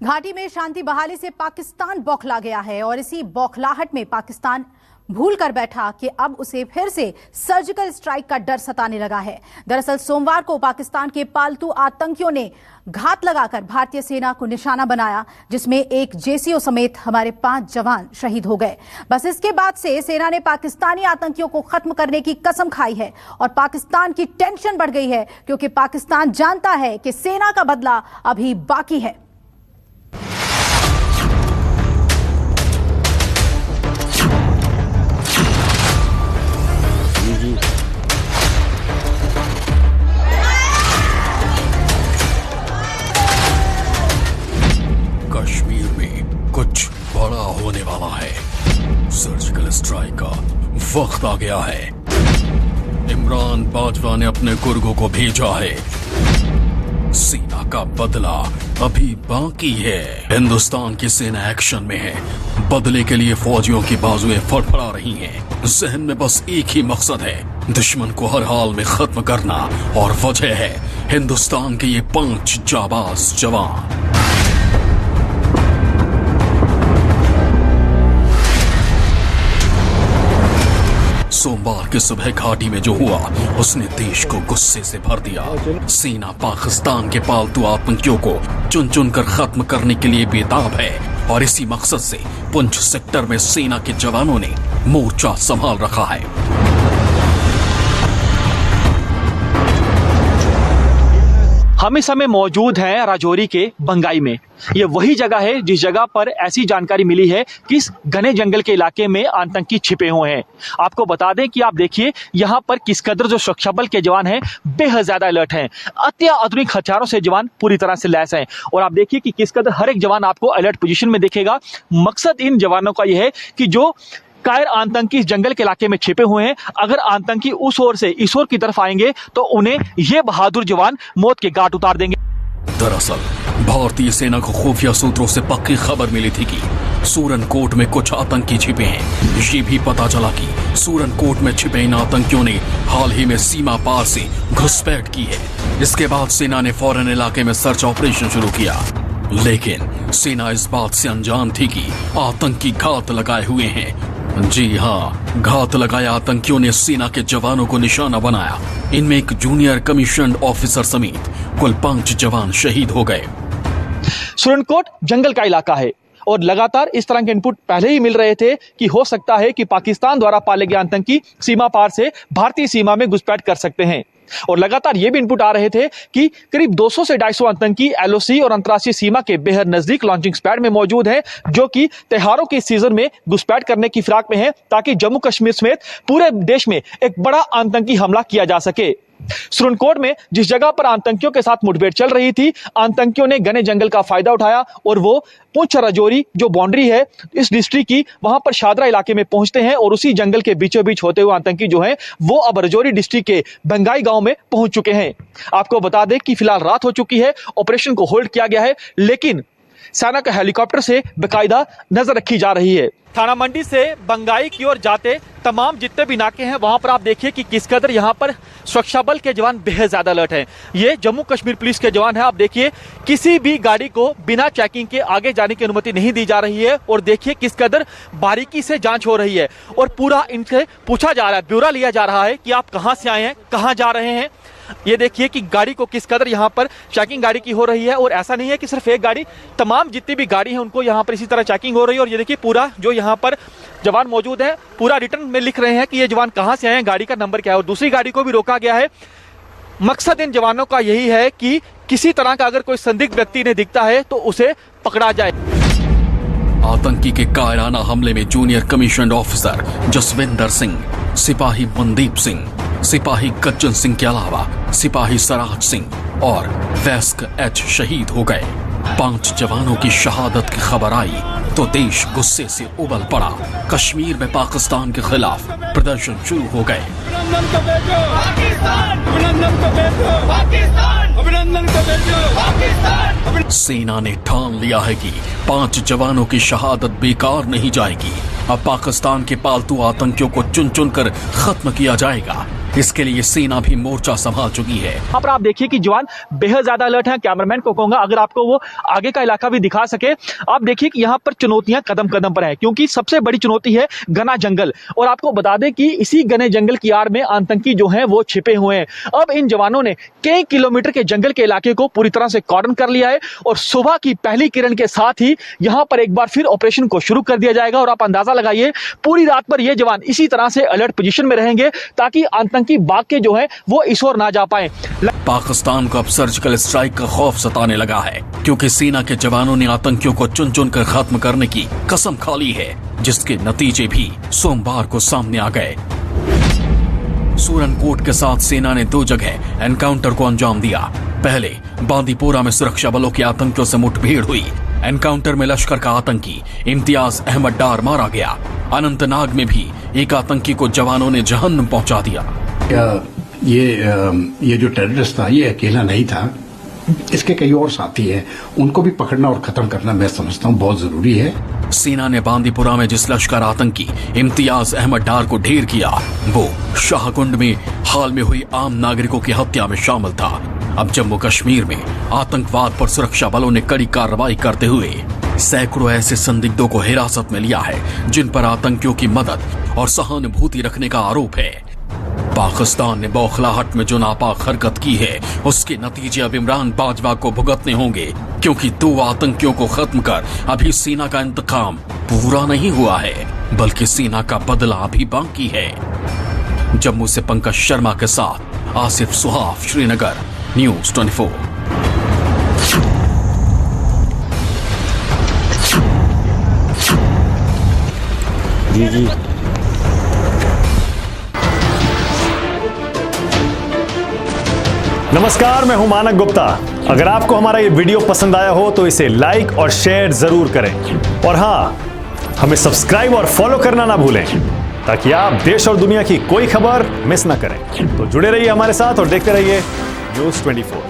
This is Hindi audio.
घाटी में शांति बहाली से पाकिस्तान बौखला गया है और इसी बौखलाहट में पाकिस्तान भूल कर बैठा कि अब उसे फिर से सर्जिकल स्ट्राइक का डर सताने लगा है। दरअसल सोमवार को पाकिस्तान के पालतू आतंकियों ने घात लगाकर भारतीय सेना को निशाना बनाया, जिसमें एक जेसीओ समेत हमारे 5 जवान शहीद हो गए। बस इसके बाद से सेना ने पाकिस्तानी आतंकियों को खत्म करने की कसम खाई है और पाकिस्तान की टेंशन बढ़ गई है, क्योंकि पाकिस्तान जानता है कि सेना का बदला अभी बाकी है। कश्मीर में कुछ बड़ा होने वाला है। सर्जिकल स्ट्राइक का वक्त आ गया है। इमरान बाजवा ने अपने गुर्गों को भेजा है। सेना का बदला अभी बाकी है। हिंदुस्तान की सेना एक्शन में है। बदले के लिए फौजियों की बाजुएं फड़फड़ा रही हैं। जहन में बस एक ही मकसद है, दुश्मन को हर हाल में खत्म करना, और वजह है हिंदुस्तान के ये 5 जाबाज जवान। सोमवार की सुबह घाटी में जो हुआ उसने देश को गुस्से से भर दिया। सेना पाकिस्तान के पालतू आतंकियों को चुन चुन कर खत्म करने के लिए बेताब है और इसी मकसद से पुंछ सेक्टर में सेना के जवानों ने मोर्चा संभाल रखा है। हम इस समय मौजूद हैं राजौरी के बंगाई में। ये वही जगह है जिस जगह पर ऐसी जानकारी मिली है कि इस घने जंगल के इलाके में आतंकी छिपे हुए हैं। आपको बता दें कि आप देखिए यहाँ पर किस कदर जो सुरक्षा बल के जवान हैं बेहद ज्यादा अलर्ट हैं। अत्याधुनिक हथियारों से जवान पूरी तरह से लैस हैं और आप देखिए कि किस कदर हर एक जवान आपको अलर्ट पोजीशन में देखेगा। मकसद इन जवानों का यह है कि जो कायर आतंकी इस जंगल के इलाके में छिपे हुए हैं, अगर आतंकी उस ओर से इस ओर की तरफ आएंगे तो उन्हें ये बहादुर जवान मौत के घाट उतार देंगे। दरअसल भारतीय सेना को खुफिया सूत्रों से पक्की खबर मिली थी कि सूरनकोट में कुछ आतंकी छिपे हैं। ये भी पता चला कि सूरनकोट में छिपे इन आतंकियों ने हाल ही में सीमा पार से घुसपैठ की है। इसके बाद सेना ने फौरन इलाके में सर्च ऑपरेशन शुरू किया, लेकिन सेना इस बात से अनजान थी कि आतंकी घात लगाए हुए हैं। जी हाँ, घात लगाए आतंकियों ने सेना के जवानों को निशाना बनाया। इनमें एक जूनियर कमीशन्ड ऑफिसर समेत कुल 5 जवान शहीद हो गए। सूरनकोट जंगल का इलाका है और लगातार इस तरह के इनपुट पहले ही मिल रहे थे कि हो सकता है कि पाकिस्तान द्वारा पाले गए आतंकी सीमा पार से भारतीय सीमा में घुसपैठ कर सकते हैं। और लगातार ये भी इनपुट आ रहे थे कि करीब 200 से 250 आतंकी एलओसी और अंतर्राष्ट्रीय सीमा के बेहद नजदीक लॉन्चिंग पैड में मौजूद हैं, जो कि त्योहारों के सीजन में घुसपैठ करने की फिराक में हैं, ताकि जम्मू कश्मीर समेत पूरे देश में एक बड़ा आतंकी हमला किया जा सके। सूरनकोट में जिस जगह पर आतंकियों के साथ मुठभेड़ चल रही थी, आतंकियों ने घने जंगल का फायदा उठाया और वो पुंछ राजौरी जो बाउंड्री है इस डिस्ट्रिक्ट की, वहां पर शादरा इलाके में पहुंचते हैं और उसी जंगल के बीचों बीच होते हुए आतंकी जो हैं वो अब राजौरी डिस्ट्रिक्ट के बंगाई गांव में पहुंच चुके हैं। आपको बता दें कि फिलहाल रात हो चुकी है, ऑपरेशन को होल्ड किया गया है, लेकिन सेना के हेलीकॉप्टर से बेकायदा नजर रखी जा रही है। थाना मंडी से बंगाई की ओर जाते तमाम जितने भी नाके हैं वहां पर आप देखिए कि किस कदर यहां पर सुरक्षा बल के जवान बेहद ज्यादा अलर्ट हैं। ये जम्मू कश्मीर पुलिस के जवान हैं। आप देखिए किसी भी गाड़ी को बिना चेकिंग के आगे जाने की अनुमति नहीं दी जा रही है और देखिए किस कदर बारीकी से जांच हो रही है और पूरा इनसे पूछा जा रहा है, ब्यौरा लिया जा रहा है कि आप कहां से आए हैं, कहां जा रहे हैं। ये देखिए कि गाड़ी को किस कदर यहाँ पर चेकिंग गाड़ी की हो रही है और ऐसा नहीं है कि सिर्फ एक गाड़ी, तमाम जितनी भी गाड़ी है उनको यहाँ पर इसी तरह चेकिंग हो रही है। और ये देखिए पूरा जो यहाँ पर जवान मौजूद है पूरा रिटर्न में लिख रहे हैं कि ये जवान कहाँ से आए हैं, गाड़ी का नंबर क्या है, और दूसरी गाड़ी को भी रोका गया है। मकसद इन जवानों का यही है कि किसी तरह का अगर कोई संदिग्ध व्यक्ति ने दिखता है तो उसे पकड़ा जाए। आतंकी के कायराना हमले में junior commissioned officer Jaswinder Singh, सिपाही मनदीप सिंह, सिपाही गज्जन सिंह के अलावा सिपाही सराज सिंह और वैस्क एच शहीद हो गए। 5 जवानों की शहादत की खबर आई तो देश गुस्से से उबल पड़ा। कश्मीर में पाकिस्तान के खिलाफ प्रदर्शन शुरू हो गए। सेना ने ठान लिया है कि 5 जवानों की शहादत बेकार नहीं जाएगी। अब पाकिस्तान के पालतू आतंकियों को चुन चुन कर खत्म किया जाएगा। इसके लिए सेना भी मोर्चा संभाल चुकी है। यहाँ पर आप देखिए कि जवान बेहद ज्यादा अलर्ट हैं। कैमरामैन को कहूंगा अगर आपको वो आगे का इलाका भी दिखा सके। आप देखिए कि यहाँ पर चुनौतियां कदम कदम पर है, क्योंकि सबसे बड़ी चुनौती है घना जंगल। और आपको बता दें कि इसी घने जंगल की आड़ में आतंकी जो हैं वो छिपे हुए हैं। अब इन जवानों ने कई किलोमीटर के जंगल के इलाके को पूरी तरह से कॉर्डन कर लिया है और सुबह की पहली किरण के साथ ही यहाँ पर एक बार फिर ऑपरेशन को शुरू कर दिया जाएगा। और आप अंदाजा लगाइए पूरी रात पर ये जवान इसी तरह से अलर्ट पोजीशन में रहेंगे ताकि आतंकी भाग के जो है वो इस ओर ना जा पाए। पाकिस्तान को अब सर्जिकल स्ट्राइक का खौफ सताने लगा है, क्योंकि सेना के जवानों ने आतंकियों को चुन चुन कर खत्म करने की कसम खा ली है, जिसके नतीजे भी सोमवार को सामने आ गए। सूरनकोट के साथ सेना ने 2 जगह एनकाउंटर को अंजाम दिया। पहले बांदीपोरा में सुरक्षा बलों के आतंकियों से मुठभेड़ हुई। एनकाउंटर में लश्कर का आतंकी इम्तियाज अहमद डार मारा गया। अनंतनाग में भी एक आतंकी को जवानों ने जहन्नुम पहुंचा दिया। ये जो टेररिस्ट था ये अकेला नहीं था, इसके कई और साथी हैं, उनको भी पकड़ना और खत्म करना मैं समझता हूँ बहुत जरूरी है। सेना ने बांदीपुरा में जिस लश्कर आतंकी इम्तियाज अहमद डार को ढेर किया, वो शाहकुंड में हाल में हुई आम नागरिकों की हत्या में शामिल था। अब जम्मू कश्मीर में आतंकवाद पर सुरक्षा बलों ने कड़ी कार्रवाई करते हुए सैकड़ों ऐसे संदिग्धों को हिरासत में लिया है जिन पर आतंकियों की मदद और सहानुभूति रखने का आरोप है। पाकिस्तान ने बौखलाहट में जो नापाक हरकत की है उसके नतीजे अब इमरान बाजवा को भुगतने होंगे, क्योंकि 2 आतंकियों को खत्म कर अभी सेना का इंतकाम पूरा नहीं हुआ है, बल्कि सेना का बदला अभी बाकी है। जम्मू से पंकज शर्मा के साथ आसिफ सुहाफ, श्रीनगर, न्यूज़ 24। जी नमस्कार, मैं हूं मानक गुप्ता। अगर आपको हमारा ये वीडियो पसंद आया हो तो इसे लाइक और शेयर जरूर करें, और हाँ, हमें सब्सक्राइब और फॉलो करना ना भूलें ताकि आप देश और दुनिया की कोई खबर मिस ना करें। तो जुड़े रहिए हमारे साथ और देखते रहिए न्यूज़ 24।